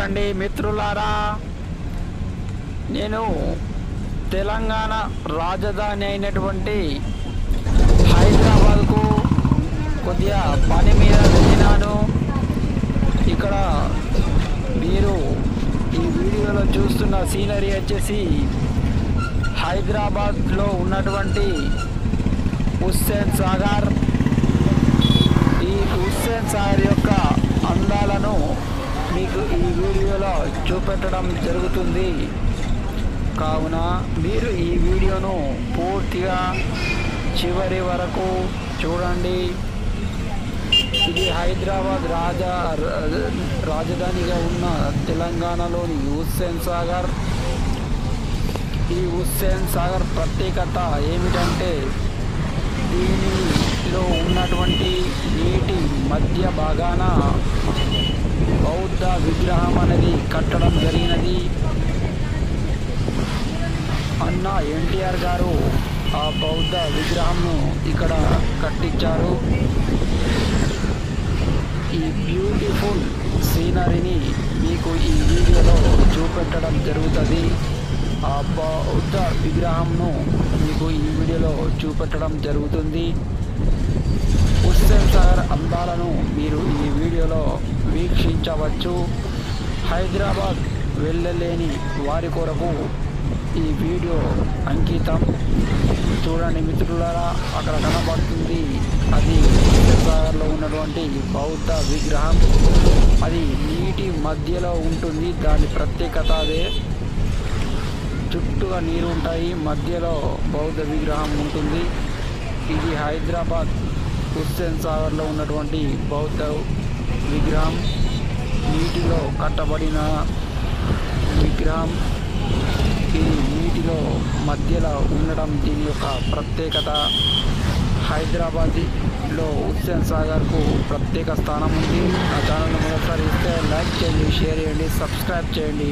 చూడండి మిత్రులారా, నేను తెలంగాణ రాజధాని అయినటువంటి హైదరాబాద్కు కొద్దిగా పని మీద వెళ్ళినాను. ఇక్కడ మీరు ఈ వీడియోలో చూస్తున్న సీనరీ వచ్చేసి హైదరాబాద్లో ఉన్నటువంటి హుస్సేన్ సాగర్. ఈ హుస్సేన్ సాగర్ యొక్క అందాలను మీకు ఈ వీడియోలో చూపెట్టడం జరుగుతుంది. కావున మీరు ఈ వీడియోను పూర్తిగా చివరి వరకు చూడండి. ఇది హైదరాబాద్ రాజధానిగా ఉన్న తెలంగాణలోని హుస్సేన్ సాగర్. ఈ హుస్సేన్ సాగర్ ప్రత్యేకత ఏమిటంటే దీనిలో ఉన్నటువంటి నీటి మధ్య భాగాన బౌద్ధ విగ్రహం అనేది కట్టడం జరిగినది. అన్న ఎన్టీఆర్ గారు ఆ బౌద్ధ విగ్రహంను ఇక్కడ కట్టించారు. ఈ బ్యూటిఫుల్ సీనరీని మీకు ఈ వీడియోలో చూపెట్టడం జరుగుతుంది. ఆ బౌద్ధ విగ్రహంను మీకు ఈ వీడియోలో చూపెట్టడం జరుగుతుంది. హుస్సేన్ సాగర్ అందాలను మీరు ఈ వీడియోలో వీక్షించవచ్చు. హైదరాబాద్ వెళ్ళలేని వారి కొరకు ఈ వీడియో అంకితం. చూడండి మిత్రులారా, అక్కడ కనబడుతుంది అది హుస్సేన్ సాగర్లో ఉన్నటువంటి బౌద్ధ విగ్రహం. అది నీటి మధ్యలో ఉంటుంది. దాని ప్రత్యేకత అదే. చుట్టూగా నీరు ఉంటాయి, మధ్యలో బౌద్ధ విగ్రహం ఉంటుంది. ఇది హైదరాబాద్ హుస్సేన్ సాగర్లో ఉన్నటువంటి బౌద్ధ విగ్రహం. నీటిలో కట్టబడిన విగ్రహం. ఇది నీటిలో మధ్యలో ఉండడం దీని యొక్క ప్రత్యేకత. హైదరాబాద్లో హుస్సేన్ సాగర్కు ప్రత్యేక స్థానం ఉంది. నా ఛానల్ని మొదటిసారి ఇస్తే లైక్ చేయండి, షేర్ చేయండి, సబ్స్క్రైబ్ చేయండి.